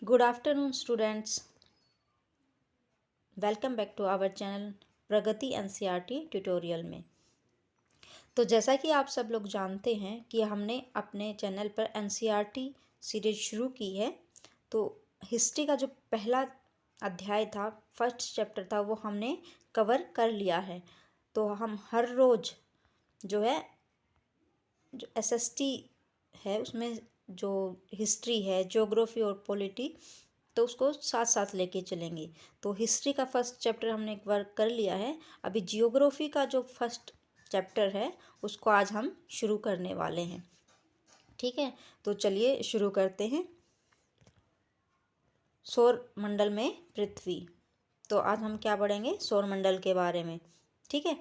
Good afternoon students, welcome back to our channel Pragati NCERT tutorial में। तो जैसा कि आप सब लोग जानते हैं कि हमने अपने चैनल पर एनसीईआरटी सीरीज शुरू की है। तो हिस्ट्री का जो पहला अध्याय था, फर्स्ट चैप्टर था, वो हमने कवर कर लिया है। तो हम हर रोज़ जो है, जो एसएसटी है, उसमें जो हिस्ट्री है, ज्योग्राफी और पॉलिटी, तो उसको साथ साथ लेके चलेंगे। तो हिस्ट्री का फर्स्ट चैप्टर हमने एक बार कर लिया है। अभी जियोग्राफी का जो फर्स्ट चैप्टर है उसको आज हम शुरू करने वाले हैं। ठीक है, तो चलिए शुरू करते हैं। सौर मंडल में पृथ्वी। तो आज हम क्या पढ़ेंगे? सौर मंडल के बारे में। ठीक है।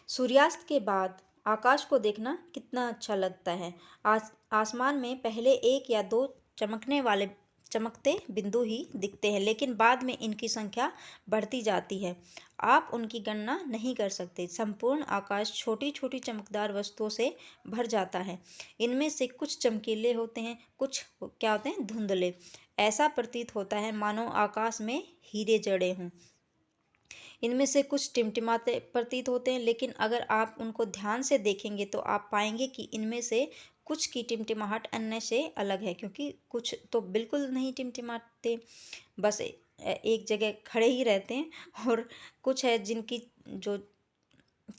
सूर्यास्त के बाद आकाश को देखना कितना अच्छा लगता है। आसमान में पहले एक या दो चमकते बिंदु ही दिखते हैं, लेकिन बाद में इनकी संख्या बढ़ती जाती है। आप उनकी गणना नहीं कर सकते। संपूर्ण आकाश छोटी छोटी चमकदार वस्तुओं से भर जाता है। इनमें से कुछ चमकीले होते हैं, कुछ क्या होते हैं? धुंधले। ऐसा प्रतीत होता है मानो आकाश में हीरे जड़े हों। इनमें से कुछ टिमटिमाते प्रतीत होते हैं, लेकिन अगर आप उनको ध्यान से देखेंगे तो आप पाएंगे कि इनमें से कुछ की टिमटिमाहट अन्य से अलग है, क्योंकि कुछ तो बिल्कुल नहीं टिमटिमाते, बस एक जगह खड़े ही रहते हैं। और कुछ है जिनकी जो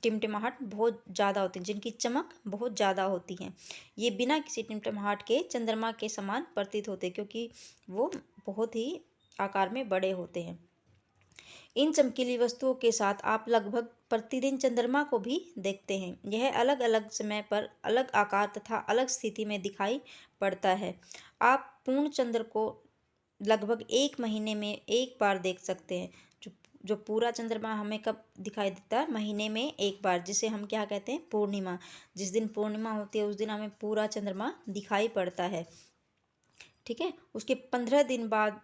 टिमटिमाहट बहुत ज़्यादा होती है, जिनकी चमक बहुत ज़्यादा होती है। ये बिना किसी टिमटिमाहट के चंद्रमा के समान प्रतीत होते हैं, क्योंकि वो बहुत ही आकार में बड़े होते हैं। इन चमकीली वस्तुओं के साथ आप लगभग प्रतिदिन चंद्रमा को भी देखते हैं। यह अलग अलग समय पर अलग आकार तथा अलग स्थिति में दिखाई पड़ता है। आप पूर्ण चंद्र को लगभग एक महीने में एक बार देख सकते हैं। जो जो पूरा चंद्रमा हमें कब दिखाई देता है? महीने में एक बार, जिसे हम क्या कहते हैं? पूर्णिमा। जिस दिन पूर्णिमा होती है उस दिन हमें पूरा चंद्रमा दिखाई पड़ता है। ठीक है। उसके 15 दिन बाद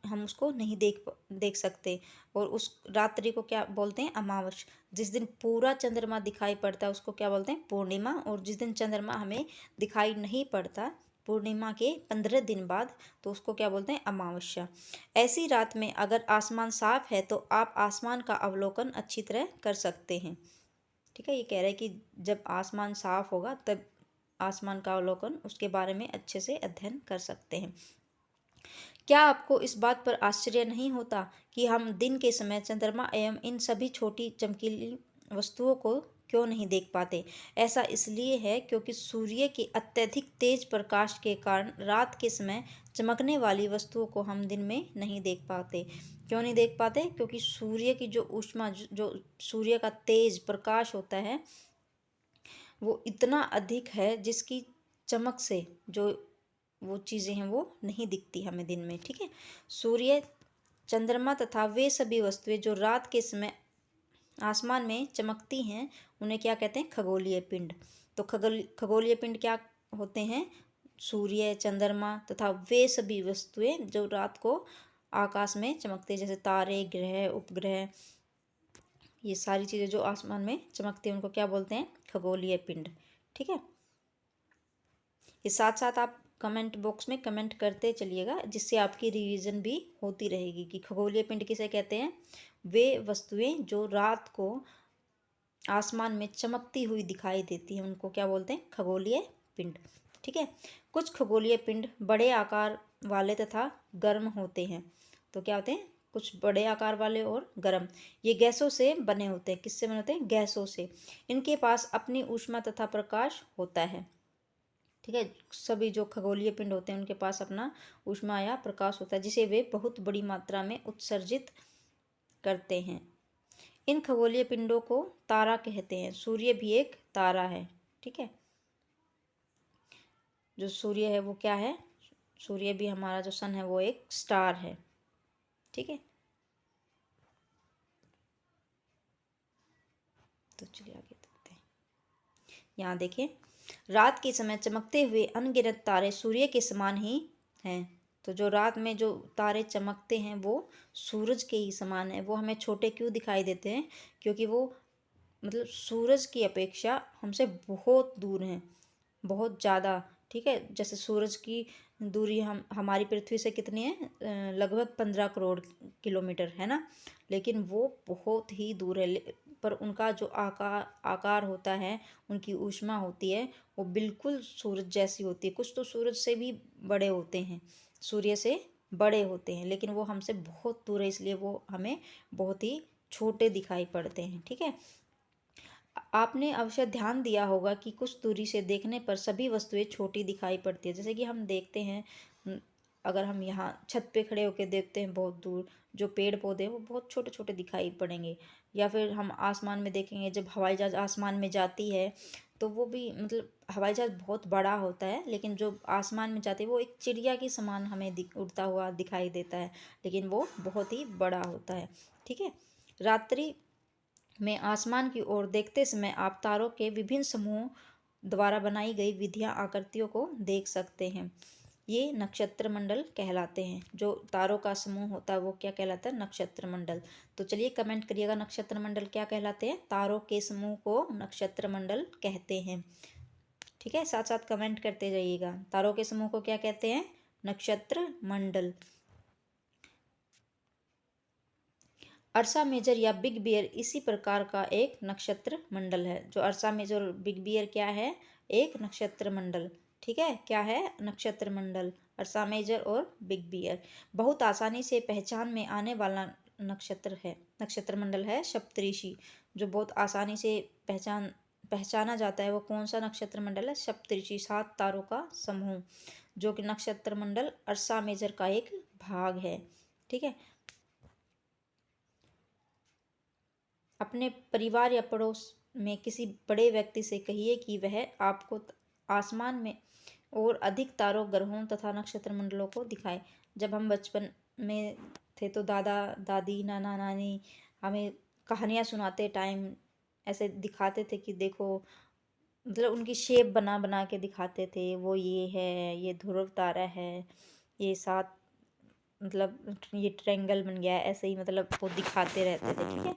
हम उसको नहीं देख सकते। और उस रात्रि को क्या बोलते हैं? अमावस। जिस दिन पूरा चंद्रमा दिखाई पड़ता है उसको क्या बोलते हैं? पूर्णिमा। और जिस दिन चंद्रमा हमें दिखाई नहीं पड़ता, पूर्णिमा के 15 दिन बाद, तो उसको क्या बोलते हैं? अमावस्या। ऐसी रात में अगर आसमान साफ है तो आप आसमान का अवलोकन अच्छी तरह कर सकते हैं। ठीक है। ये कह रहे हैं कि जब आसमान साफ होगा तब आसमान का अवलोकन, उसके बारे में अच्छे से अध्ययन कर सकते हैं। क्या आपको इस बात पर आश्चर्य नहीं होता कि हम दिन के समय चंद्रमा एवं इन सभी छोटी चमकीली वस्तुओं को क्यों नहीं देख पाते? ऐसा इसलिए है क्योंकि सूर्य के अत्यधिक तेज प्रकाश के कारण रात के समय चमकने वाली वस्तुओं को हम दिन में नहीं देख पाते। क्यों नहीं देख पाते? क्योंकि सूर्य की जो ऊष्मा, जो सूर्य का तेज प्रकाश होता है, वो इतना अधिक है जिसकी चमक से जो वो चीज़ें हैं वो नहीं दिखती हमें दिन में। ठीक है। सूर्य, चंद्रमा तथा वे सभी वस्तुएं जो रात के समय आसमान में चमकती हैं उन्हें क्या कहते हैं? खगोलीय पिंड। तो खगोलीय पिंड क्या होते हैं? सूर्य, चंद्रमा तथा वे सभी वस्तुएं जो रात को आकाश में चमकते हैं, जैसे तारे, ग्रह, उपग्रह, ये सारी चीज़ें जो आसमान में चमकती हैं उनको क्या बोलते हैं? खगोलीय पिंड। ठीक है। इस साथ साथ आप कमेंट बॉक्स में कमेंट करते चलिएगा, जिससे आपकी रिवीजन भी होती रहेगी कि खगोलीय पिंड किसे कहते हैं? वे वस्तुएं जो रात को आसमान में चमकती हुई दिखाई देती हैं उनको क्या बोलते हैं? खगोलीय पिंड। ठीक है। कुछ खगोलीय पिंड बड़े आकार वाले तथा गर्म होते हैं। तो क्या होते हैं? कुछ बड़े आकार वाले और गर्म। ये गैसों से बने होते हैं। किससे बने होते हैं? गैसों से। इनके पास अपनी ऊष्मा तथा प्रकाश होता है। ठीक है। सभी जो खगोलीय पिंड होते हैं उनके पास अपना ऊष्मा या प्रकाश होता है, जिसे वे बहुत बड़ी मात्रा में उत्सर्जित करते हैं। इन खगोलीय पिंडों को तारा कहते हैं। सूर्य भी एक तारा है। ठीक है। जो सूर्य है वो क्या है? सूर्य भी, हमारा जो सन है, वो एक स्टार है। ठीक है। तो चलिए आगे देखते हैं। यहाँ देखिए, रात के समय चमकते हुए अनगिनत तारे सूर्य के समान ही हैं। तो जो रात में जो तारे चमकते हैं वो सूरज के ही समान है। वो हमें छोटे क्यों दिखाई देते हैं? क्योंकि वो मतलब सूरज की अपेक्षा हमसे बहुत दूर हैं, बहुत ज़्यादा। ठीक है। जैसे सूरज की दूरी हम हमारी पृथ्वी से कितनी है, लगभग 15 करोड़ किलोमीटर है ना, लेकिन वो बहुत ही दूर है। पर उनका जो आकार होता है, उनकी ऊष्मा होती है, वो बिल्कुल सूरज जैसी होती है। कुछ तो सूरज से भी बड़े होते हैं, सूर्य से बड़े होते हैं, लेकिन वो हमसे बहुत दूर है, इसलिए वो हमें बहुत ही छोटे दिखाई पड़ते हैं। ठीक है। आपने अवश्य ध्यान दिया होगा कि कुछ दूरी से देखने पर सभी वस्तुएं छोटी दिखाई पड़ती है। जैसे कि हम देखते हैं, अगर हम यहाँ छत पे खड़े होकर देखते हैं बहुत दूर, जो पेड़ पौधे हैं वो बहुत छोटे छोटे दिखाई पड़ेंगे। या फिर हम आसमान में देखेंगे, जब हवाई जहाज़ आसमान में जाती है तो वो भी मतलब हवाई जहाज़ बहुत बड़ा होता है, लेकिन जो आसमान में जाती है वो एक चिड़िया के समान हमें उड़ता हुआ दिखाई देता है, लेकिन वो बहुत ही बड़ा होता है। ठीक है। रात्रि में आसमान की ओर देखते समय आप तारों के विभिन्न समूहों द्वारा बनाई गई विधियां आकृतियों को देख सकते हैं। ये नक्षत्र मंडल कहलाते हैं। जो तारों का समूह होता है वो क्या कहलाता है, नक्षत्र मंडल। तो चलिए कमेंट करिएगा, नक्षत्र मंडल क्या कहलाते हैं। तारों के समूह को नक्षत्र मंडल कहते हैं। ठीक है, साथ साथ कमेंट करते जाइएगा। तारों के समूह को क्या कहते हैं, नक्षत्र मंडल। अर्सा मेजर या बिग बियर इसी प्रकार का एक नक्षत्र मंडल है। जो अर्सा मेजर और बिग बियर क्या है, एक नक्षत्र मंडल। ठीक है, क्या है, नक्षत्र मंडल। अर्सा मेजर और बिग बियर बहुत आसानी से पहचान में आने वाला नक्षत्र मंडल है सप्तऋषि। जो बहुत आसानी से पहचाना जाता है वो कौन सा नक्षत्र मंडल है, सप्तऋषि, 7 तारों का समूह, जो कि नक्षत्र मंडल अर्सा मेजर का एक भाग है। ठीक है। अपने परिवार या पड़ोस में किसी बड़े व्यक्ति से कहिए कि वह आपको आसमान में और अधिक तारों, ग्रहों तथा नक्षत्र मंडलों को दिखाए। जब हम बचपन में थे तो दादा दादी, नाना नानी हमें कहानियाँ सुनाते टाइम ऐसे दिखाते थे कि देखो, मतलब उनकी शेप बना बना के दिखाते थे। वो ये है, ये ध्रुव तारा है, ये 7, मतलब ये ट्रायंगल बन गया है, ऐसे ही मतलब वो दिखाते रहते थे। ठीक है।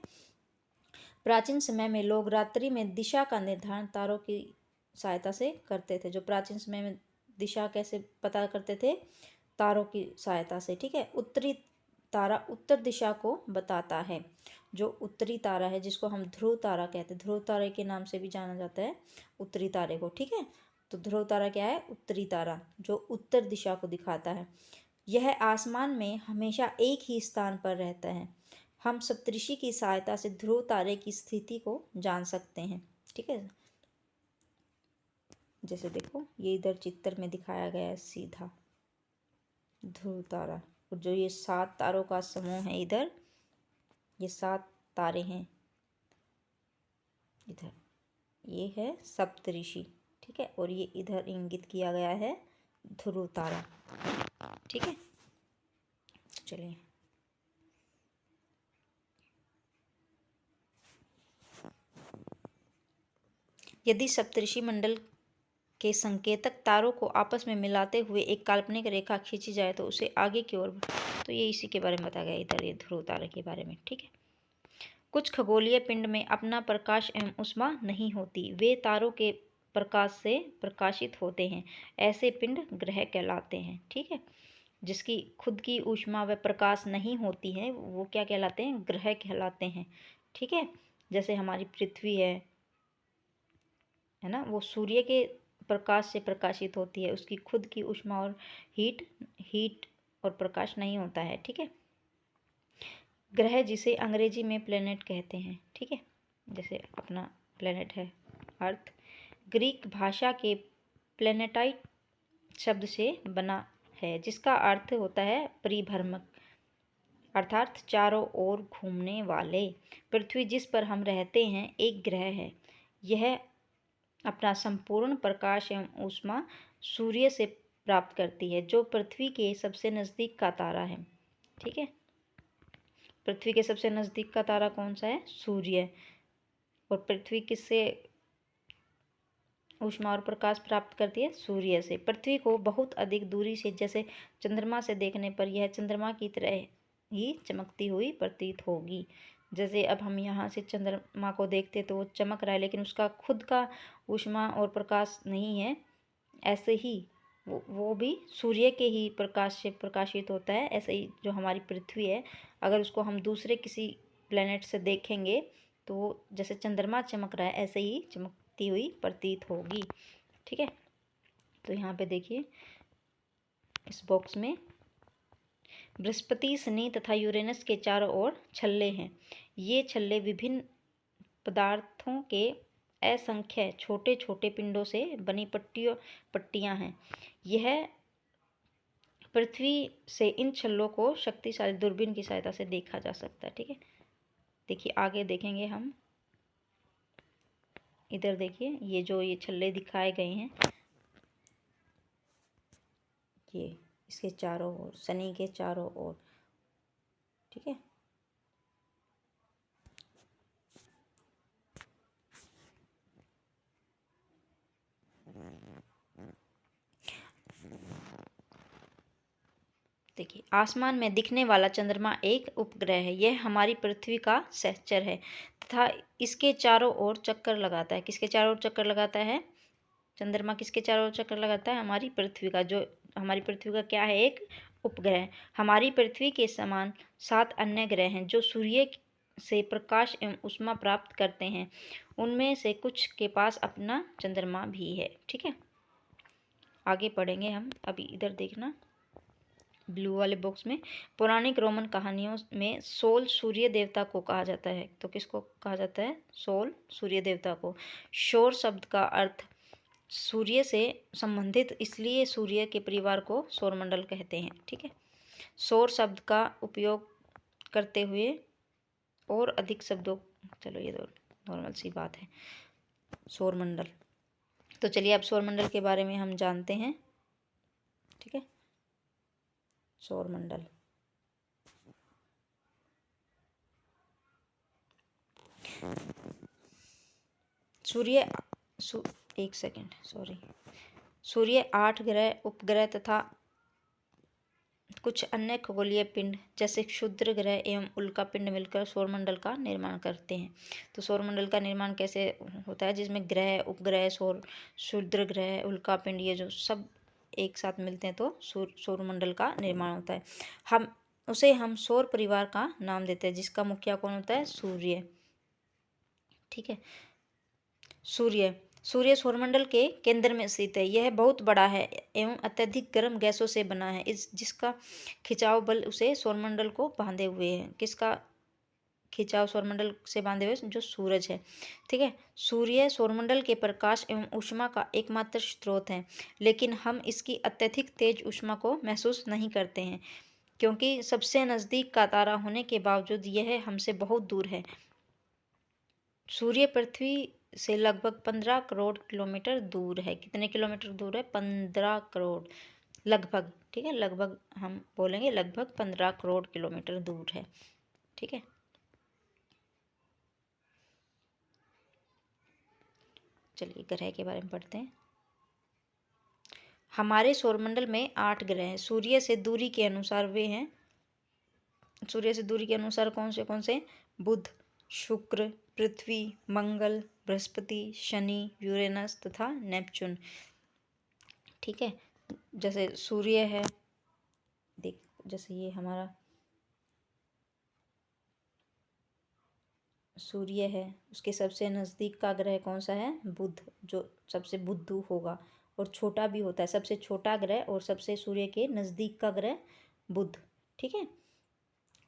प्राचीन समय में लोग रात्रि में दिशा का निर्धारण तारों की सहायता से करते थे। जो प्राचीन समय में दिशा कैसे पता करते थे, तारों की सहायता से। ठीक है। उत्तरी तारा उत्तर दिशा को बताता है। जो उत्तरी तारा है, जिसको हम ध्रुव तारा कहते हैं, ध्रुव तारे के नाम से भी जाना जाता है उत्तरी तारे को। ठीक है। तो ध्रुव तारा क्या है, उत्तरी तारा, जो उत्तर दिशा को दिखाता है। यह आसमान में हमेशा एक ही स्थान पर रहता है। हम सप्तऋषि की सहायता से ध्रुव तारे की स्थिति को जान सकते हैं। ठीक है। जैसे देखो, ये इधर चित्र में दिखाया गया है सीधा ध्रुव तारा, और जो ये 7 तारों का समूह है इधर, ये 7 तारे हैं इधर, ये है सप्तऋषि। ठीक है। और ये इधर इंगित किया गया है ध्रुव तारा। ठीक है। चलिए, यदि सप्तऋषि मंडल के संकेतक तारों को आपस में मिलाते हुए एक काल्पनिक रेखा खींची जाए तो उसे आगे की ओर, तो ये इसी के बारे में बताया गया इधर, ये ध्रुव तारे के बारे में। ठीक है। कुछ खगोलीय पिंड में अपना प्रकाश एवं ऊष्मा नहीं होती, वे तारों के प्रकाश से प्रकाशित होते हैं। ऐसे पिंड ग्रह कहलाते हैं। ठीक है। जिसकी खुद की ऊष्मा व प्रकाश नहीं होती है वो क्या कहलाते हैं, ग्रह कहलाते हैं। ठीक है। जैसे हमारी पृथ्वी है ना, वो सूर्य के प्रकाश से प्रकाशित होती है, उसकी खुद की ऊष्मा और हीट और प्रकाश नहीं होता है। ठीक है। ग्रह, जिसे अंग्रेजी में प्लेनेट कहते हैं। ठीक है। जैसे अपना प्लेनेट है अर्थ, ग्रीक भाषा के प्लेनेटाइट शब्द से बना है, जिसका अर्थ होता है परिभ्रमक, अर्थात चारों ओर घूमने वाले। पृथ्वी, जिस पर हम रहते हैं, एक ग्रह है। यह अपना संपूर्ण प्रकाश एवं ऊष्मा सूर्य से प्राप्त करती है, जो पृथ्वी के सबसे नज़दीक का तारा है। ठीक है। पृथ्वी के सबसे नज़दीक का तारा कौन सा है, सूर्य। और पृथ्वी किससे ऊष्मा और प्रकाश प्राप्त करती है, सूर्य से। पृथ्वी को बहुत अधिक दूरी से, जैसे चंद्रमा से देखने पर यह चंद्रमा की तरह ही चमकती हुई प्रतीत होगी। जैसे अब हम यहाँ से चंद्रमा को देखते तो वो चमक रहा है, लेकिन उसका खुद का ऊष्मा और प्रकाश नहीं है, ऐसे ही वो भी सूर्य के ही प्रकाश से प्रकाशित होता है। ऐसे ही जो हमारी पृथ्वी है, अगर उसको हम दूसरे किसी प्लेनेट से देखेंगे तो जैसे चंद्रमा चमक रहा है ऐसे ही चमकती हुई प्रतीत होगी। ठीक है, तो यहाँ पे देखिए इस बॉक्स में बृहस्पति, शनि तथा यूरेनस के चारों ओर छल्ले हैं। ये छल्ले विभिन्न पदार्थों के असंख्य छोटे छोटे पिंडों से बनी पट्टियां हैं। यह पृथ्वी से इन छल्लों को शक्तिशाली दूरबीन की सहायता से देखा जा सकता है। ठीक है, देखिए आगे देखेंगे हम। इधर देखिए ये छल्ले दिखाए गए हैं, ये इसके चारों ओर, शनि के चारों ओर। ठीक है, देखिए आसमान में दिखने वाला चंद्रमा एक उपग्रह है। यह हमारी पृथ्वी का सहचर है तथा इसके चारों ओर चक्कर लगाता है। किसके चारों ओर चक्कर लगाता है? चंद्रमा किसके चारों ओर चक्कर लगाता है? हमारी पृथ्वी का। जो हमारी पृथ्वी का क्या है? एक उपग्रह। हमारी पृथ्वी के समान 7 अन्य ग्रह हैं जो सूर्य से प्रकाश एवं ऊष्मा प्राप्त करते हैं। उनमें से कुछ के पास अपना चंद्रमा भी है। ठीक है, आगे पढ़ेंगे हम। अभी इधर देखना, ब्लू वाले बॉक्स में पौराणिक रोमन कहानियों में सोल सूर्य देवता को कहा जाता है। तो किसको कहा जाता है? सोल सूर्य देवता को। सौर शब्द का अर्थ सूर्य से संबंधित, इसलिए सूर्य के परिवार को सौरमंडल कहते हैं। ठीक है, सौर शब्द का उपयोग करते हुए और अधिक शब्दों, चलो ये तो नॉर्मल सी बात है, सौरमंडल। तो चलिए अब सौरमंडल के बारे में हम जानते हैं। ठीक है, सौरमंडल। सूर्य एक सेकेंड, सॉरी। सूर्य 8 ग्रह, उपग्रह तथा कुछ अन्य खगोलीय पिंड जैसे क्षुद्र ग्रह एवं उल्का पिंड मिलकर सौरमंडल का निर्माण करते हैं। तो सौरमंडल का निर्माण कैसे होता है? जिसमें ग्रह, उपग्रह, क्षुद्र ग्रह, उल्का पिंड, ये जो सब एक साथ मिलते हैं तो सौरमंडल का निर्माण होता है। हम सौर परिवार का नाम देते हैं, जिसका मुखिया कौन होता है? सूर्य। ठीक है, सूर्य सौरमंडल के केंद्र में स्थित है। यह बहुत बड़ा है एवं अत्यधिक गर्म गैसों से बना है, जिसका खिंचाव बल उसे सौरमंडल को बांधे हुए है। किसका खिंचाव सौरमंडल से बांधे हुए? जो सूरज है। ठीक है, सूर्य सौरमंडल के प्रकाश एवं ऊष्मा का एकमात्र स्रोत है, लेकिन हम इसकी अत्यधिक तेज ऊष्मा को महसूस नहीं करते हैं, क्योंकि सबसे नज़दीक का तारा होने के बावजूद यह हमसे बहुत दूर है। सूर्य पृथ्वी से लगभग 15 करोड़ किलोमीटर दूर है। कितने किलोमीटर दूर है? 15 करोड़, लगभग। ठीक है, लगभग हम बोलेंगे, लगभग 15 करोड़ किलोमीटर दूर है। ठीक है, चलिए ग्रह के बारे में पढ़ते हैं। हमारे सौरमंडल में 8 ग्रह हैं। सूर्य से दूरी के अनुसार वे हैं, सूर्य से दूरी के अनुसार कौन से? बुध, शुक्र, पृथ्वी, मंगल, बृहस्पति, शनि, यूरेनस तथा नेपच्यून। ठीक है, जैसे सूर्य है, देख जैसे ये हमारा सूर्य है, उसके सबसे नज़दीक का ग्रह कौन सा है? बुध, जो सबसे बुद्धू होगा और छोटा भी होता है। सबसे छोटा ग्रह और सबसे सूर्य के नज़दीक का ग्रह बुध। ठीक है,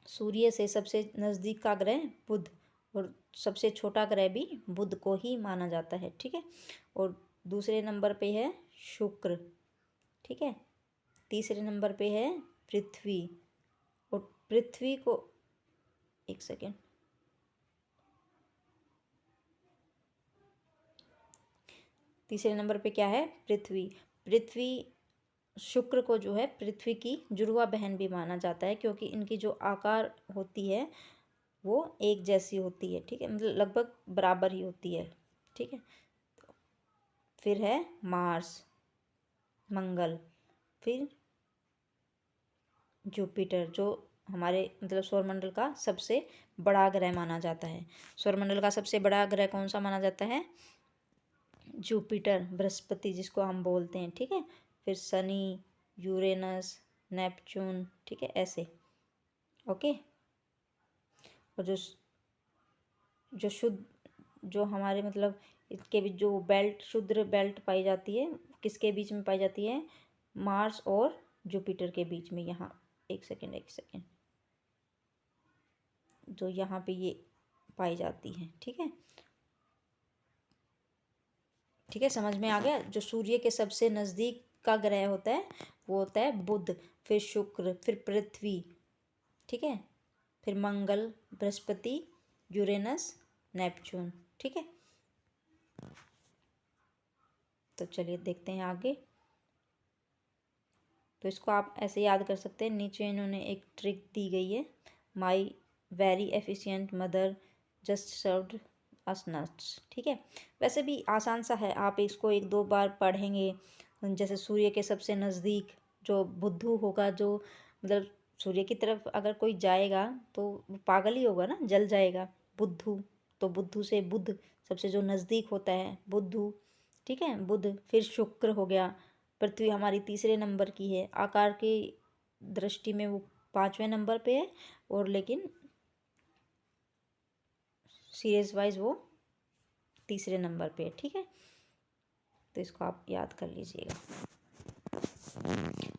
सूर्य से सबसे नज़दीक का ग्रह बुध और सबसे छोटा ग्रह भी बुध को ही माना जाता है। ठीक है, और दूसरे नंबर पे है शुक्र। ठीक है, तीसरे नंबर पे है पृथ्वी, और पृथ्वी को, एक सेकेंड, तीसरे नंबर पे क्या है? पृथ्वी शुक्र को जो है पृथ्वी की जुड़वा बहन भी माना जाता है, क्योंकि इनकी जो आकार होती है वो एक जैसी होती है। ठीक है, मतलब लगभग बराबर ही होती है। ठीक है, फिर है मार्स, मंगल, फिर जुपिटर, जो हमारे मतलब सौरमंडल का सबसे बड़ा ग्रह माना जाता है। सौरमंडल का सबसे बड़ा ग्रह कौन सा माना जाता है? जुपिटर बृहस्पति जिसको हम बोलते हैं, ठीक है। फिर शनि, यूरेनस, नेपच्यून, ठीक है, ऐसे। ओके। और जो शुद्ध, जो हमारे मतलब इसके बीच जो बेल्ट, शुद्ध बेल्ट पाई जाती है, किसके बीच में पाई जाती है? मार्स और जुपिटर के बीच में। यहाँ एक सेकेंड, जो यहाँ पे ये पाई जाती है, ठीक है। ठीक है, समझ में आ गया। जो सूर्य के सबसे नज़दीक का ग्रह होता है वो होता है बुध, फिर शुक्र, फिर पृथ्वी, ठीक है, फिर मंगल, बृहस्पति, यूरेनस, नेपच्यून, ठीक है। तो चलिए देखते हैं आगे। तो इसको आप ऐसे याद कर सकते हैं, नीचे इन्होंने एक ट्रिक दी गई है, my very efficient mother just served us nuts, ठीक है। वैसे भी आसान सा है, आप इसको एक दो बार पढ़ेंगे। जैसे सूर्य के सबसे नज़दीक जो बुद्धू होगा, जो मतलब सूर्य की तरफ अगर कोई जाएगा तो वो पागल ही होगा ना, जल जाएगा। बुद्धू, तो बुद्धू से बुध सबसे जो नज़दीक होता है, बुद्धू, ठीक है, बुध। फिर शुक्र हो गया, पृथ्वी हमारी तीसरे नंबर की है, आकार की दृष्टि में वो पाँचवें नंबर पे है, और लेकिन सीरीज वाइज वो तीसरे नंबर पे है, ठीक है। तो इसको आप याद कर लीजिएगा।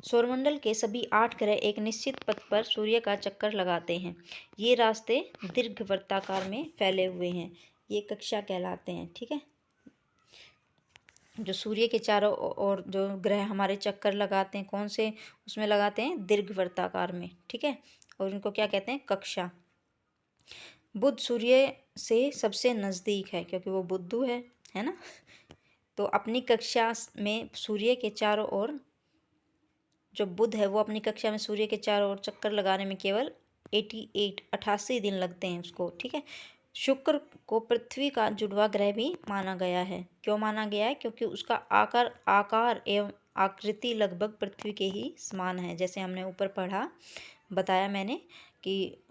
सौरमंडल के सभी 8 ग्रह एक निश्चित पथ पर सूर्य का चक्कर लगाते हैं। ये रास्ते दीर्घवृत्ताकार में फैले हुए हैं, ये कक्षा कहलाते हैं, ठीक है। जो सूर्य के चारों ओर जो ग्रह हमारे चक्कर लगाते हैं, कौन से उसमें लगाते हैं? दीर्घवृत्ताकार में, ठीक है। और इनको क्या कहते हैं? कक्षा। बुध सूर्य से सबसे नज़दीक है क्योंकि वो बुद्धू है ना। तो अपनी कक्षा में सूर्य के चारों ओर जो बुध है वो अपनी कक्षा में सूर्य के चारों ओर चक्कर लगाने में केवल 88 दिन लगते हैं उसको, ठीक है। शुक्र को पृथ्वी का जुड़वा ग्रह भी माना गया है। क्यों माना गया है? क्योंकि उसका आकार एवं आकृति लगभग पृथ्वी के ही समान है। जैसे हमने ऊपर पढ़ा, बताया मैंने कि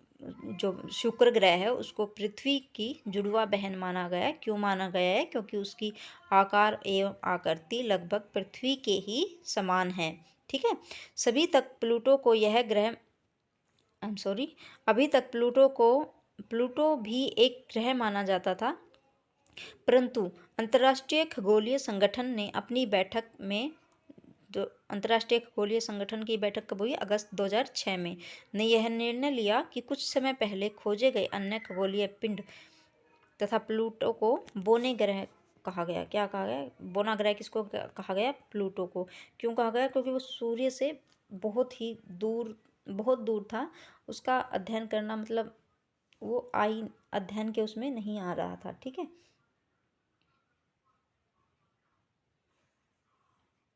जो शुक्र ग्रह है उसको पृथ्वी की जुड़वा बहन माना गया है। क्यों माना गया है? क्योंकि उसकी आकार एवं आकृति लगभग पृथ्वी के ही समान है, ठीक है। सभी तक प्लूटो को यह ग्रह अभी तक प्लूटो भी एक ग्रह माना जाता था, परंतु अंतर्राष्ट्रीय खगोलीय संगठन ने अपनी बैठक में, जो अंतर्राष्ट्रीय खगोलीय संगठन की बैठक कब हुई? अगस्त 2006 में, ने यह निर्णय लिया कि कुछ समय पहले खोजे गए अन्य खगोलीय पिंड तथा प्लूटो को बोने ग्रह कहा गया। क्या कहा गया? बोना ग्रह किसको कहा गया? प्लूटो को। क्यों कहा गया? क्योंकि वो सूर्य से बहुत दूर था। उसका अध्ययन करना मतलब वो अध्ययन के उसमें नहीं आ रहा था, ठीक है।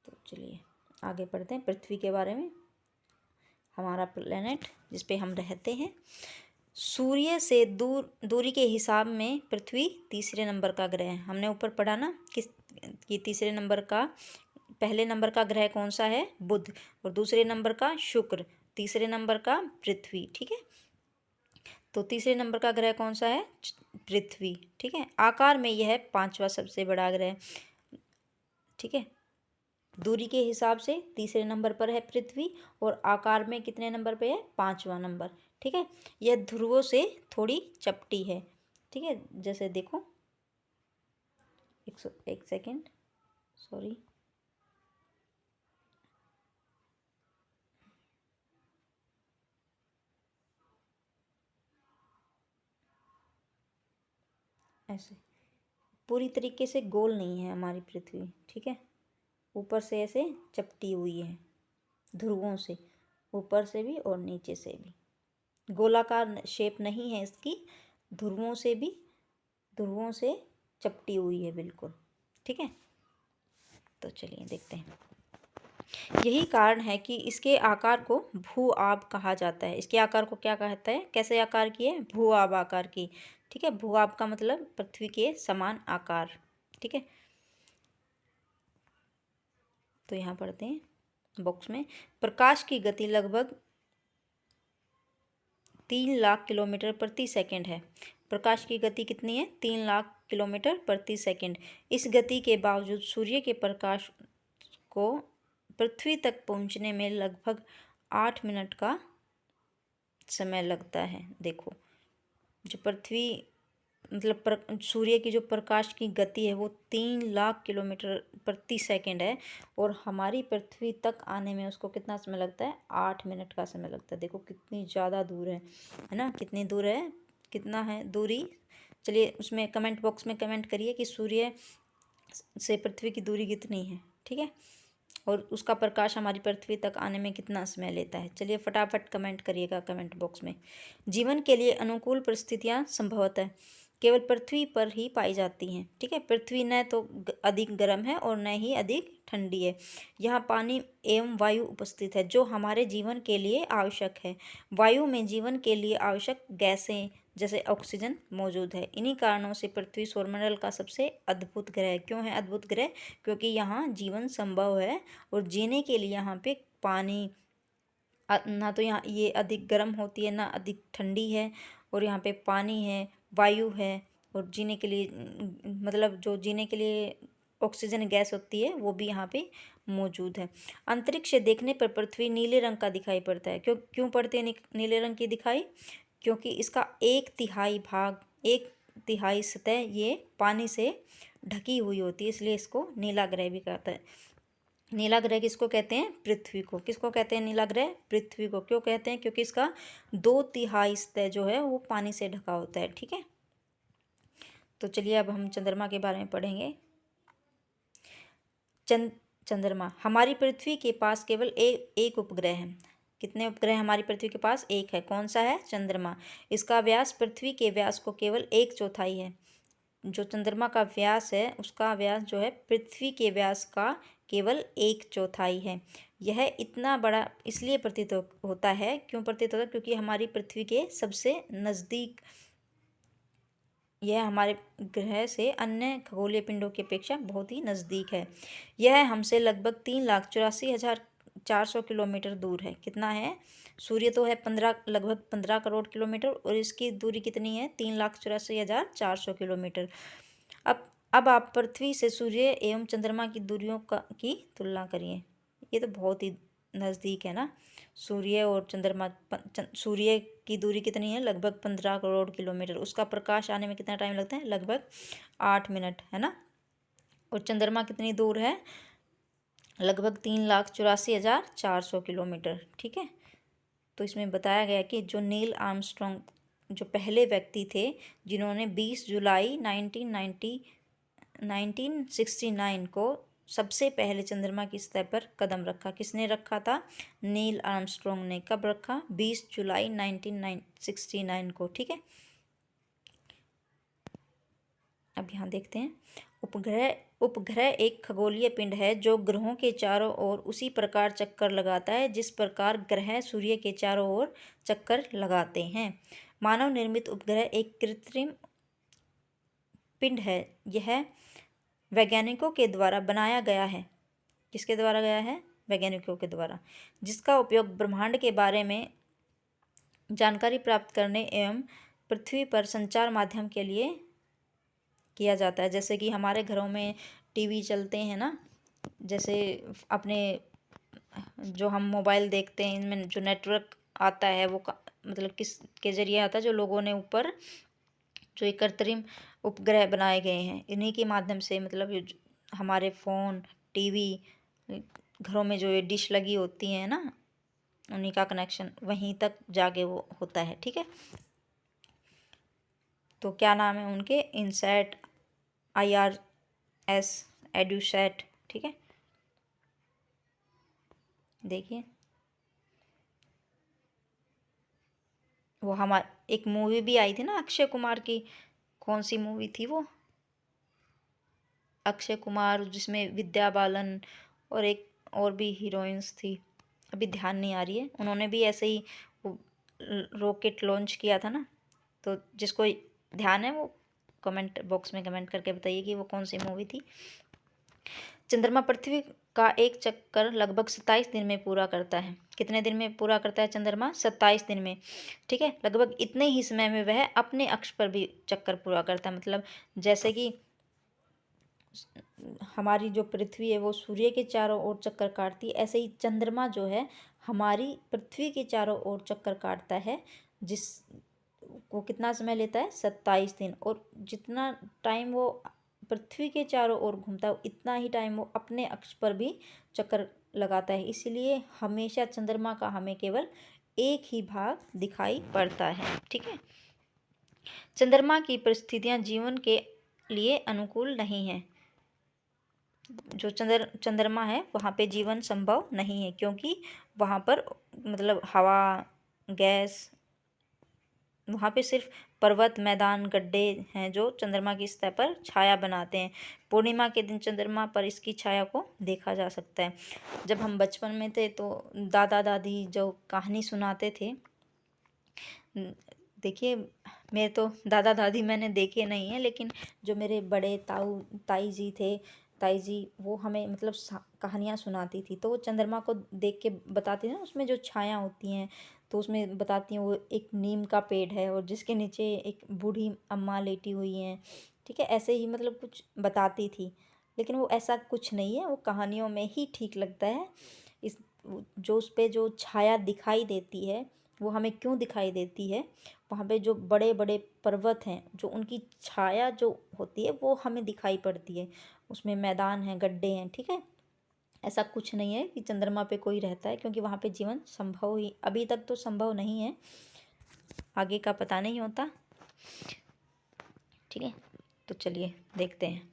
तो चलिए आगे पढ़ते हैं पृथ्वी के बारे में। हमारा प्लेनेट जिस पे हम रहते हैं, सूर्य से दूरी के हिसाब में पृथ्वी तीसरे नंबर का ग्रह है। हमने ऊपर पढ़ा ना कि तीसरे नंबर का, पहले नंबर का ग्रह कौन सा है? बुध, और दूसरे नंबर का शुक्र, तीसरे नंबर का पृथ्वी, ठीक है। तो तीसरे नंबर का ग्रह कौन सा है? पृथ्वी, ठीक है। आकार में यह पांचवा सबसे बड़ा ग्रह, ठीक है। दूरी के हिसाब से तीसरे नंबर पर है पृथ्वी, और आकार में कितने नंबर पे है? पांचवा नंबर, ठीक है। यह ध्रुवों से थोड़ी चपटी है, ठीक है। जैसे देखो, एक सेकेंड, सॉरी, ऐसे पूरी तरीके से गोल नहीं है हमारी पृथ्वी, ठीक है। ऊपर से ऐसे चपटी हुई है, ध्रुवों से, ऊपर से भी और नीचे से भी। गोलाकार शेप नहीं है इसकी, ध्रुवों से चपटी हुई है बिल्कुल, ठीक है। तो चलिए देखते हैं। यही कारण है कि इसके आकार को भू आब कहा जाता है। इसके आकार को क्या कहता है? कैसे आकार की है? भू आब आकार की, ठीक है। भू आब का मतलब पृथ्वी के समान आकार, ठीक है। तो यहाँ पढ़ते हैं बॉक्स में, प्रकाश की गति लगभग 3 लाख किलोमीटर प्रति सेकंड है। प्रकाश की गति कितनी है? 3 लाख किलोमीटर प्रति सेकंड। इस गति के बावजूद सूर्य के प्रकाश को पृथ्वी तक पहुंचने में लगभग 8 मिनट का समय लगता है। देखो, जो पृथ्वी मतलब सूर्य की जो प्रकाश की गति है वो 3 लाख किलोमीटर प्रति सेकंड है, और हमारी पृथ्वी तक आने में उसको कितना समय लगता है? 8 मिनट का समय लगता है। देखो कितनी ज़्यादा दूर है ना? कितनी दूर है, कितना है दूरी? चलिए उसमें कमेंट बॉक्स में कमेंट करिए कि सूर्य से पृथ्वी की दूरी कितनी है, ठीक है, और उसका प्रकाश हमारी पृथ्वी तक आने में कितना समय लेता है। चलिए फटाफट कमेंट करिएगा कमेंट बॉक्स में। जीवन के लिए अनुकूल परिस्थितियां संभवतः केवल पृथ्वी पर ही पाई जाती हैं, ठीक है। पृथ्वी न तो अधिक गर्म है और न ही अधिक ठंडी है। यहाँ पानी एवं वायु उपस्थित है जो हमारे जीवन के लिए आवश्यक है। वायु में जीवन के लिए आवश्यक गैसें जैसे ऑक्सीजन मौजूद है। इन्हीं कारणों से पृथ्वी सौरमंडल का सबसे अद्भुत ग्रह है। क्यों है अद्भुत ग्रह? क्योंकि यहाँ जीवन संभव है, और जीने के लिए यहाँ पे पानी ना तो यहाँ ये अधिक गर्म होती है ना अधिक ठंडी है, और यहाँ पे पानी है, वायु है, और जीने के लिए मतलब जो जीने के लिए ऑक्सीजन गैस होती है वो भी यहाँ पे मौजूद है। अंतरिक्ष से देखने पर पृथ्वी नीले रंग का दिखाई पड़ता है। क्यों क्यों पड़ती है नीले रंग की दिखाई? क्योंकि इसका 1/3 भाग, 1/3 सतह ये पानी से ढकी हुई होती है, इसलिए इसको नीला ग्रह भी कहता है। नीला ग्रह किसको कहते हैं? पृथ्वी को। किसको कहते हैं नीला ग्रह? पृथ्वी को। क्यों कहते हैं? क्योंकि इसका 2/3 सतह जो है वो पानी से ढका होता है, ठीक है। तो चलिए अब हम चंद्रमा के बारे में पढ़ेंगे। चंद्रमा हमारी पृथ्वी के पास केवल एक उपग्रह है। कितने उपग्रह हमारी पृथ्वी के पास? एक है। कौन सा है? चंद्रमा। इसका व्यास पृथ्वी के व्यास को केवल 1/4 है। जो चंद्रमा का व्यास है उसका व्यास जो है पृथ्वी के व्यास का केवल 1/4 है। यह इतना बड़ा इसलिए प्रतीत होता है। क्यों प्रतीत होता है? क्योंकि हमारी पृथ्वी के सबसे नज़दीक यह हमारे ग्रह से अन्य खगोलीय पिंडों की अपेक्षा बहुत ही नज़दीक है। यह हमसे लगभग 3,84,400 किलोमीटर दूर है। कितना है? सूर्य तो है लगभग 15 करोड़ किलोमीटर, और इसकी दूरी कितनी है? 3,84,400 किलोमीटर। अब आप पृथ्वी से सूर्य एवं चंद्रमा की दूरियों की तुलना करिए। ये तो बहुत ही नज़दीक है ना। सूर्य और चंद्रमा सूर्य की दूरी कितनी है? लगभग 15 करोड़ किलोमीटर। उसका प्रकाश आने में कितना टाइम लगता है? लगभग 8 मिनट, है ना। और चंद्रमा कितनी दूर है? लगभग 3,84,400 किलोमीटर, ठीक है। तो इसमें बताया गया कि जो नील आर्मस्ट्रॉन्ग जो पहले व्यक्ति थे जिन्होंने 20 जुलाई 1969 को सबसे पहले चंद्रमा की सतह पर कदम रखा। किसने रखा था? नील आर्मस्ट्रॉन्ग ने। कब रखा? 20 जुलाई 1969 को, ठीक है। अब यहाँ देखते हैं। उपग्रह एक खगोलीय पिंड है जो ग्रहों के चारों ओर उसी प्रकार चक्कर लगाता है जिस प्रकार ग्रह सूर्य के चारों ओर चक्कर लगाते हैं। मानव निर्मित उपग्रह एक कृत्रिम पिंड है। यह वैज्ञानिकों के द्वारा बनाया गया है। किसके द्वारा गया है? वैज्ञानिकों के द्वारा। जिसका उपयोग ब्रह्मांड के बारे में जानकारी प्राप्त करने एवं पृथ्वी पर संचार माध्यम के लिए किया जाता है। जैसे कि हमारे घरों में टीवी चलते हैं ना, जैसे अपने जो हम मोबाइल देखते हैं इनमें जो नेटवर्क आता है वो मतलब किस के जरिए आता है? जो लोगों ने ऊपर जो एक कृत्रिम उपग्रह बनाए गए हैं इन्हीं के माध्यम से, मतलब हमारे फ़ोन, टीवी, घरों में जो ये डिश लगी होती है ना, उन्हीं का कनेक्शन वहीं तक जाके वो होता है, ठीक है। तो क्या नाम है उनके? इनसैट, IRS, एड्यूसैट, ठीक है। देखिए वो हमारे एक मूवी भी आई थी ना अक्षय कुमार की। कौन सी मूवी थी वो? अक्षय कुमार, जिसमें विद्या बालन और एक और भी हीरोइंस थी, अभी ध्यान नहीं आ रही है। उन्होंने भी ऐसे ही वो रॉकेट लॉन्च किया था ना। तो जिसको ध्यान है वो कमेंट बॉक्स में कमेंट करके बताइए कि वो कौन सी मूवी थी। चंद्रमा पृथ्वी का एक चक्कर लगभग 27 दिन में पूरा करता है। कितने दिन में पूरा करता है चंद्रमा? 27 दिन में। ठीक है, लगभग इतने ही समय में वह अपने अक्ष पर भी चक्कर पूरा करता है। मतलब जैसे कि हमारी जो पृथ्वी है वो सूर्य के चारों ओर चक्कर काटती है, ऐसे ही चंद्रमा जो है हमारी पृथ्वी के चारों ओर चक्कर काटता है, जिस वो कितना समय लेता है? 27 दिन। और जितना टाइम वो पृथ्वी के चारों ओर घूमता है इतना ही टाइम वो अपने अक्ष पर भी चक्कर लगाता है। इसलिए हमेशा चंद्रमा का हमें केवल एक ही भाग दिखाई पड़ता है। ठीक है, चंद्रमा की परिस्थितियां जीवन के लिए अनुकूल नहीं है। जो चंद्रमा है वहाँ पे जीवन संभव नहीं है, क्योंकि वहाँ पर मतलब हवा, गैस, वहाँ पे सिर्फ पर्वत, मैदान, गड्ढे हैं जो चंद्रमा की सतह पर छाया बनाते हैं। पूर्णिमा के दिन चंद्रमा पर इसकी छाया को देखा जा सकता है। जब हम बचपन में थे तो दादा दादी जो कहानी सुनाते थे, देखिए मेरे तो दादा दादी मैंने देखे नहीं हैं, लेकिन जो मेरे बड़े ताऊ ताई जी थे, ताई जी वो हमें मतलब कहानियाँ सुनाती थी। तो वो चंद्रमा को देख के बताती थी ना, उसमें जो छाया होती हैं, तो उसमें बताती हैं वो एक नीम का पेड़ है और जिसके नीचे एक बूढ़ी अम्मा लेटी हुई हैं। ठीक है, ऐसे ही मतलब कुछ बताती थी, लेकिन वो ऐसा कुछ नहीं है, वो कहानियों में ही ठीक लगता है। इस जो उस पे जो छाया दिखाई देती है वो हमें क्यों दिखाई देती है? वहाँ पे जो बड़े बड़े पर्वत हैं, जो उनकी छाया जो होती है वो हमें दिखाई पड़ती है। उसमें मैदान हैं, गड्ढे हैं। ठीक है, ऐसा कुछ नहीं है कि चंद्रमा पे कोई रहता है, क्योंकि वहाँ पे जीवन संभव ही अभी तक तो संभव नहीं है, आगे का पता नहीं होता। ठीक है, तो चलिए देखते हैं।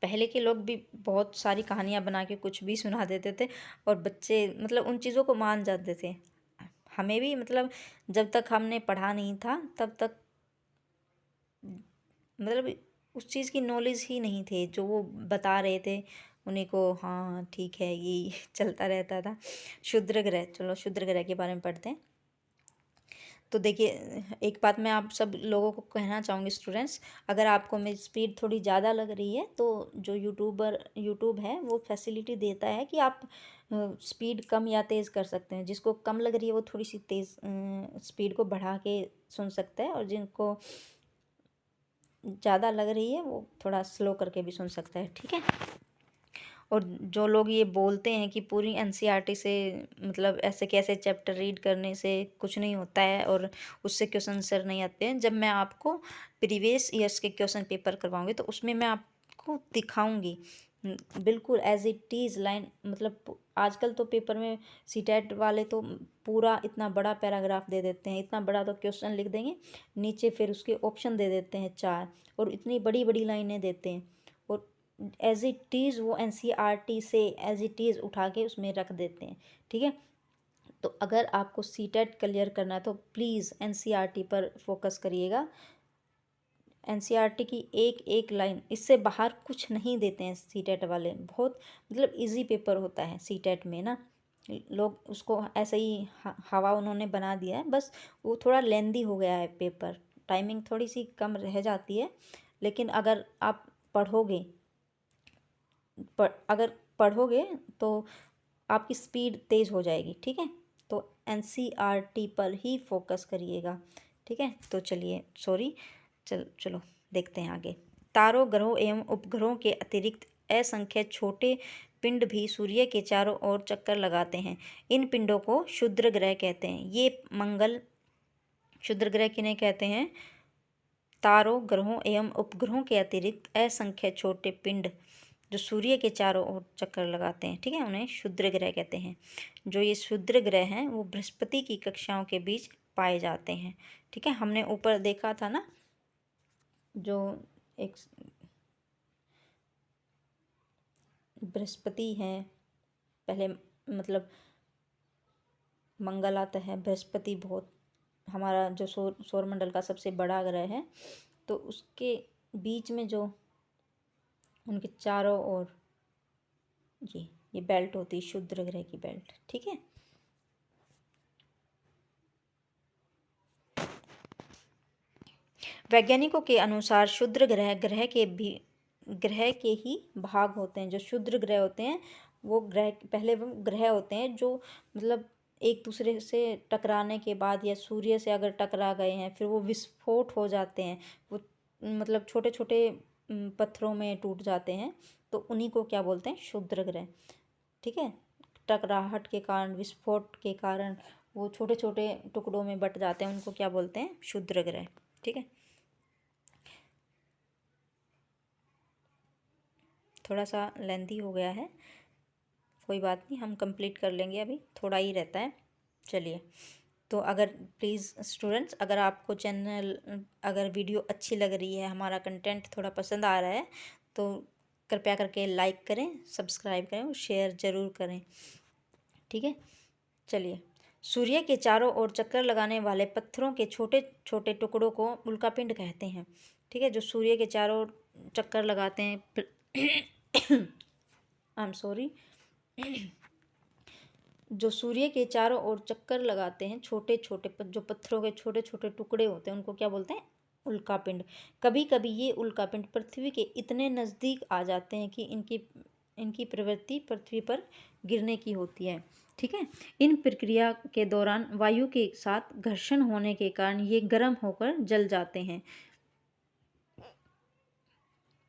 पहले के लोग भी बहुत सारी कहानियाँ बना के कुछ भी सुना देते थे और बच्चे मतलब उन चीज़ों को मान जाते थे। हमें भी मतलब जब तक हमने पढ़ा नहीं था तब तक मतलब उस चीज़ की नॉलेज ही नहीं थी, जो वो बता रहे थे उन्हीं को हाँ ठीक है ये चलता रहता था। क्षुद्र ग्रह, चलो क्षुद्र ग्रह के बारे में पढ़ते हैं। तो देखिए एक बात मैं आप सब लोगों को कहना चाहूँगी स्टूडेंट्स, अगर आपको मेरी स्पीड थोड़ी ज़्यादा लग रही है तो जो यूट्यूब है वो फैसिलिटी देता है कि आप स्पीड कम या तेज़ कर सकते हैं। जिसको कम लग रही है वो थोड़ी सी तेज़ स्पीड को बढ़ा के सुन सकता है, और जिनको ज़्यादा लग रही है वो थोड़ा स्लो करके भी सुन सकता है। ठीक है, और जो लोग ये बोलते हैं कि पूरी एनसीईआरटी से मतलब ऐसे कैसे चैप्टर रीड करने से कुछ नहीं होता है और उससे क्वेश्चन आंसर नहीं आते हैं, जब मैं आपको प्रीवियस ईयर्स के क्वेश्चन पेपर करवाऊंगी तो उसमें मैं आपको दिखाऊंगी बिल्कुल एज इट इज़ लाइन। मतलब आजकल तो पेपर में सीटेट वाले तो पूरा इतना बड़ा पैराग्राफ दे देते हैं, इतना बड़ा तो क्वेश्चन लिख देंगे, नीचे फिर उसके ऑप्शन दे देते हैं 4, और इतनी बड़ी बड़ी लाइनें देते हैं, और एज इट इज़ वो एनसीईआरटी से एज इट इज़ उठा के उसमें रख देते हैं। ठीक है, तो अगर आपको सीटेट क्लियर करना है तो प्लीज़ एनसीईआरटी पर फोकस करिएगा। एनसीईआरटी की एक एक लाइन, इससे बाहर कुछ नहीं देते हैं सीटेट वाले। बहुत मतलब इजी पेपर होता है सीटेट में ना, लोग उसको ऐसे ही हवा उन्होंने बना दिया है बस। वो थोड़ा लेंदी हो गया है पेपर, टाइमिंग थोड़ी सी कम रह जाती है, लेकिन अगर आप पढ़ोगे अगर पढ़ोगे तो आपकी स्पीड तेज़ हो जाएगी। ठीक है, तो एनसीईआरटी पर ही फोकस करिएगा। ठीक है, तो चलिए चलो देखते हैं आगे। तारों, ग्रहों एवं उपग्रहों के अतिरिक्त असंख्य छोटे पिंड भी सूर्य के चारों ओर चक्कर लगाते हैं। इन पिंडों को क्षुद्र ग्रह कहते हैं। ये मंगल, क्षुद्र ग्रह किन्हें कहते हैं? तारों, ग्रहों एवं उपग्रहों के अतिरिक्त असंख्य छोटे पिंड जो सूर्य के चारों ओर चक्कर लगाते हैं, ठीक है, उन्हें क्षुद्र ग्रह कहते हैं। जो ये क्षुद्र ग्रह हैं वो बृहस्पति की कक्षाओं के बीच पाए जाते हैं। ठीक है, हमने ऊपर देखा था ना, जो एक बृहस्पति है, पहले मतलब मंगल आता है, बृहस्पति बहुत हमारा जो सौरमंडल का सबसे बड़ा ग्रह है, तो उसके बीच में जो उनके चारों ओर ये बेल्ट होती है, क्षुद्र ग्रह की बेल्ट। ठीक है, वैज्ञानिकों के अनुसार क्षुद्र ग्रह ग्रह के भी ग्रह के ही भाग होते हैं। जो क्षुद्र ग्रह होते हैं वो ग्रह पहले वो ग्रह होते हैं जो मतलब एक दूसरे से टकराने के बाद या सूर्य से अगर टकरा गए हैं फिर वो विस्फोट हो जाते हैं। वो मतलब छोटे छोटे पत्थरों में टूट जाते हैं, तो उन्हीं को क्या बोलते हैं, क्षुद्र ग्रह। ठीक है, टकराहट के कारण, विस्फोट के कारण वो छोटे छोटे टुकड़ों में बट जाते हैं, उनको क्या बोलते हैं, क्षुद्र ग्रह। ठीक है, थोड़ा सा लेंथी हो गया है, कोई बात नहीं, हम कंप्लीट कर लेंगे, अभी थोड़ा ही रहता है। चलिए, तो अगर प्लीज़ स्टूडेंट्स, अगर आपको चैनल, अगर वीडियो अच्छी लग रही है, हमारा कंटेंट थोड़ा पसंद आ रहा है, तो कृपया करके लाइक करें, सब्सक्राइब करें और शेयर ज़रूर करें। ठीक है, चलिए, सूर्य के चारों ओर चक्कर लगाने वाले पत्थरों के छोटे छोटे टुकड़ों को उल्कापिंड कहते हैं। ठीक है, जो सूर्य के चारों ओर चक्कर लगाते हैं आई एम सॉरी जो सूर्य के चारों ओर चक्कर लगाते हैं, छोटे छोटे जो पत्थरों के छोटे छोटे टुकड़े होते हैं, उनको क्या बोलते हैं, उल्कापिंड। कभी कभी ये उल्कापिंड पृथ्वी के इतने नज़दीक आ जाते हैं कि इनकी इनकी प्रवृत्ति पृथ्वी पर गिरने की होती है। ठीक है, इन प्रक्रिया के दौरान वायु के साथ घर्षण होने के कारण ये गर्म होकर जल जाते हैं।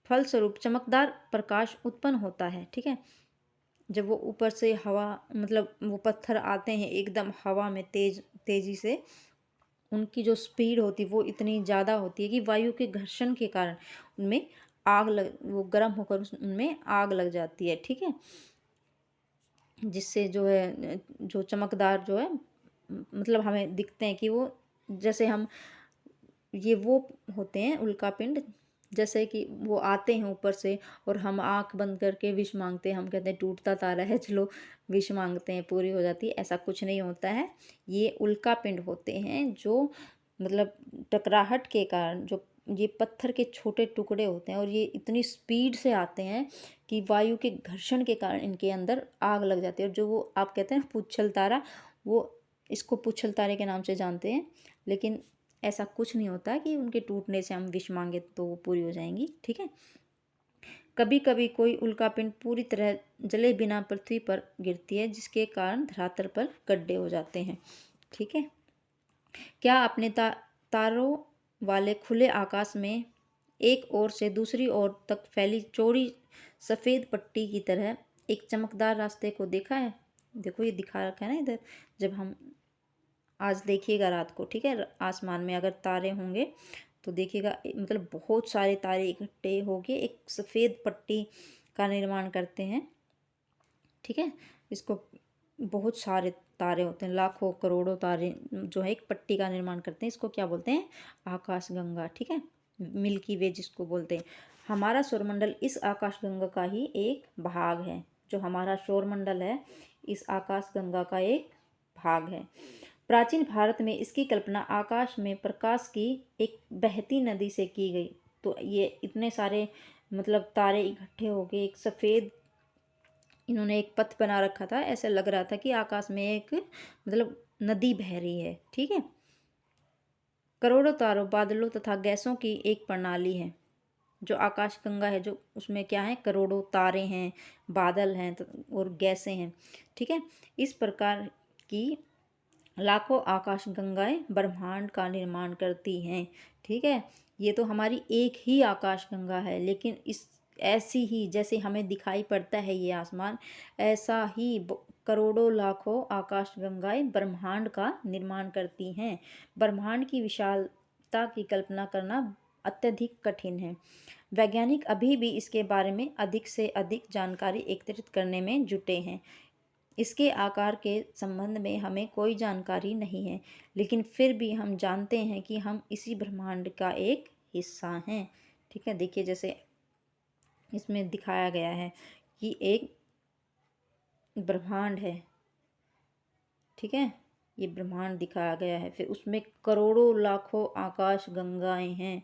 फलस्वरूप चमकदार प्रकाश उत्पन्न होता है। ठीक है, जब वो ऊपर से हवा, मतलब वो पत्थर आते हैं एकदम हवा में तेजी से, उनकी जो स्पीड होती है वो इतनी ज़्यादा होती है कि वायु के घर्षण के कारण उनमें वो गर्म होकर उनमें आग लग जाती है। ठीक है, जिससे जो है जो चमकदार जो है मतलब हमें दिखते हैं कि वो, जैसे हम, ये वो होते हैं उल्कापिंड, जैसे कि वो आते हैं ऊपर से और हम आंख बंद करके विश मांगते हैं, हम कहते हैं टूटता तारा है, चलो विश मांगते हैं पूरी हो जाती है। ऐसा कुछ नहीं होता है, ये उल्कापिंड होते हैं जो मतलब टकराहट के कारण, जो ये पत्थर के छोटे टुकड़े होते हैं और ये इतनी स्पीड से आते हैं कि वायु के घर्षण के कारण इनके अंदर आग लग जाती है। और जो वो आप कहते हैं पुच्छल तारा, वो इसको पुच्छल तारे के नाम से जानते हैं, लेकिन ऐसा कुछ नहीं होता कि उनके टूटने से हम विश मांगे तो वो पूरी हो जाएंगी। ठीक है, कभी कभी कोई उल्कापिंड पूरी तरह जले बिना पृथ्वी पर गिरती है, जिसके कारण धरातल पर गड्ढे हो जाते हैं। ठीक है, क्या आपने तारों वाले खुले आकाश में एक ओर से दूसरी ओर तक फैली चौड़ी सफ़ेद पट्टी की तरह एक चमकदार रास्ते को देखा है? देखो ये दिखा रखा है ना इधर, जब हम आज देखिएगा रात को, ठीक है, आसमान में अगर तारे होंगे तो देखिएगा, मतलब बहुत सारे तारे इकट्ठे होके एक सफ़ेद पट्टी का निर्माण करते हैं। ठीक है, इसको बहुत सारे तारे होते हैं, लाखों करोड़ों तारे जो है एक पट्टी का निर्माण करते हैं, इसको क्या बोलते हैं, आकाशगंगा। ठीक है, मिल्की वे जिसको बोलते हैं। हमारा सौरमंडल इस आकाशगंगा का ही एक भाग है। जो हमारा सौरमंडल है इस आकाशगंगा का एक भाग है। प्राचीन भारत में इसकी कल्पना आकाश में प्रकाश की एक बहती नदी से की गई। तो ये इतने सारे मतलब तारे इकट्ठे हो गए, एक सफ़ेद इन्होंने एक पथ बना रखा था, ऐसा लग रहा था कि आकाश में एक मतलब नदी बह रही है। ठीक है, करोड़ों तारों, बादलों तथा गैसों की एक प्रणाली है जो आकाशगंगा है, जो उसमें क्या है, करोड़ों तारे हैं, बादल हैं और गैसें हैं। ठीक है, इस प्रकार की लाखों आकाशगंगाएं ब्रह्मांड का निर्माण करती हैं। ठीक है, ये तो हमारी एक ही आकाशगंगा है, लेकिन इस ऐसी ही जैसे हमें दिखाई पड़ता है ये आसमान, ऐसा ही करोड़ों लाखों आकाशगंगाएं ब्रह्मांड का निर्माण करती हैं। ब्रह्मांड की विशालता की कल्पना करना अत्यधिक कठिन है। वैज्ञानिक अभी भी इसके बारे में अधिक से अधिक जानकारी एकत्रित करने में जुटे हैं। इसके आकार के संबंध में हमें कोई जानकारी नहीं है, लेकिन फिर भी हम जानते हैं कि हम इसी ब्रह्मांड का एक हिस्सा हैं। ठीक है, देखिए जैसे इसमें दिखाया गया है कि एक ब्रह्मांड है। ठीक है, ये ब्रह्मांड दिखाया गया है, फिर उसमें करोड़ों लाखों आकाश गंगाएं हैं।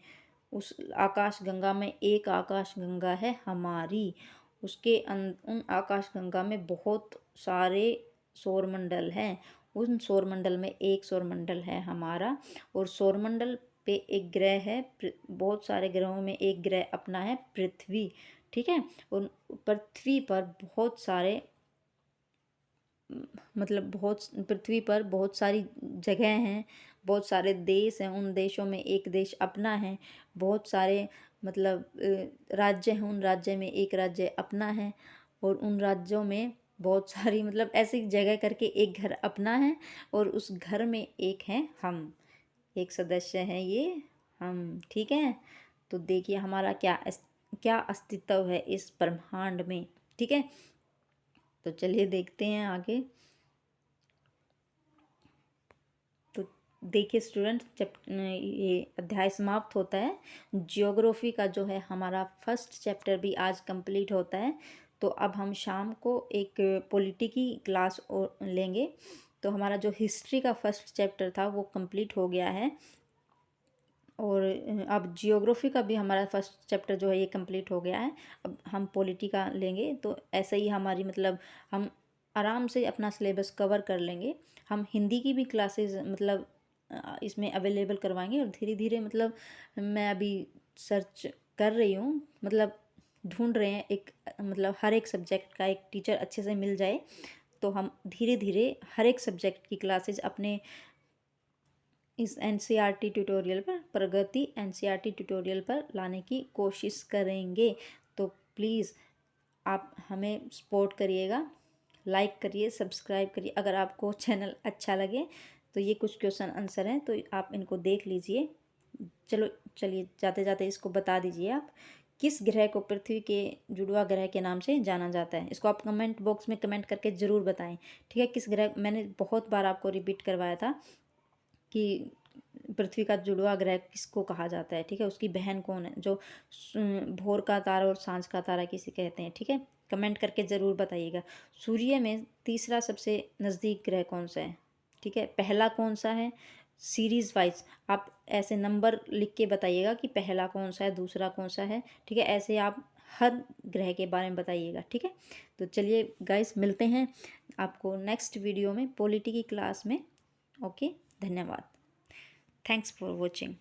उस आकाश गंगा में एक आकाश गंगा है हमारी, उसके उन आकाश गंगा में बहुत सारे सौरमंडल हैं। उन सौरमंडल में एक सौरमंडल है हमारा, और सौरमंडल पे एक ग्रह है, बहुत सारे ग्रहों में एक ग्रह अपना है पृथ्वी, ठीक है। और पृथ्वी पर बहुत सारे मतलब बहुत पृथ्वी पर बहुत सारी जगह हैं, बहुत सारे देश हैं, उन देशों में एक देश अपना है, बहुत सारे मतलब राज्य हैं, उन राज्य में एक राज्य अपना है, और उन राज्यों में बहुत सारी मतलब ऐसी जगह करके एक घर अपना है, और उस घर में एक हैं हम, एक सदस्य हैं ये हम, ठीक है। तो देखिए हमारा क्या अस्तित्व है इस ब्रह्मांड में, ठीक है। तो चलिए देखते हैं आगे। तो देखिए स्टूडेंट, जब ये अध्याय समाप्त होता है, जियोग्राफी का जो है हमारा फर्स्ट चैप्टर भी आज कंप्लीट होता है। तो अब हम शाम को एक पॉलिटी की क्लास और लेंगे। तो हमारा जो हिस्ट्री का फर्स्ट चैप्टर था वो कंप्लीट हो गया है, और अब जियोग्राफी का भी हमारा फर्स्ट चैप्टर जो है ये कंप्लीट हो गया है। अब हम पॉलिटी का लेंगे, तो ऐसे ही हमारी मतलब हम आराम से अपना सिलेबस कवर कर लेंगे। हम हिंदी की भी क्लासेस मतलब इसमें अवेलेबल करवाएंगे, और धीरे धीरे मतलब मैं अभी सर्च कर रही हूँ, मतलब ढूंढ रहे हैं एक मतलब हर एक सब्जेक्ट का एक टीचर अच्छे से मिल जाए, तो हम धीरे धीरे हर एक सब्जेक्ट की क्लासेस अपने इस एनसीईआरटी ट्यूटोरियल पर, प्रगति एनसीईआरटी ट्यूटोरियल पर लाने की कोशिश करेंगे। तो प्लीज़ आप हमें सपोर्ट करिएगा, लाइक करिए, सब्सक्राइब करिए। अगर आपको चैनल अच्छा लगे तो ये कुछ क्वेश्चन आंसर हैं, तो आप इनको देख लीजिए। चलिए जाते जाते इसको बता दीजिए आप, किस ग्रह को पृथ्वी के जुड़वा ग्रह के नाम से जाना जाता है? इसको आप कमेंट बॉक्स में कमेंट करके ज़रूर बताएं, ठीक है। किस ग्रह, मैंने बहुत बार आपको रिपीट करवाया था कि पृथ्वी का जुड़वा ग्रह किसको कहा जाता है, ठीक है। उसकी बहन कौन है, जो भोर का तारा और सांझ का तारा किसे कहते हैं, ठीक है। कमेंट करके ज़रूर बताइएगा। सूर्य में तीसरा सबसे नज़दीक ग्रह कौन सा है, ठीक है। पहला कौन सा है, सीरीज़ वाइज आप ऐसे नंबर लिख के बताइएगा कि पहला कौन सा है, दूसरा कौन सा है, ठीक है। ऐसे आप हर ग्रह के बारे में बताइएगा, ठीक है। तो चलिए गाइस, मिलते हैं आपको नेक्स्ट वीडियो में पॉलिटी की क्लास में। ओके, धन्यवाद। Thanks for watching.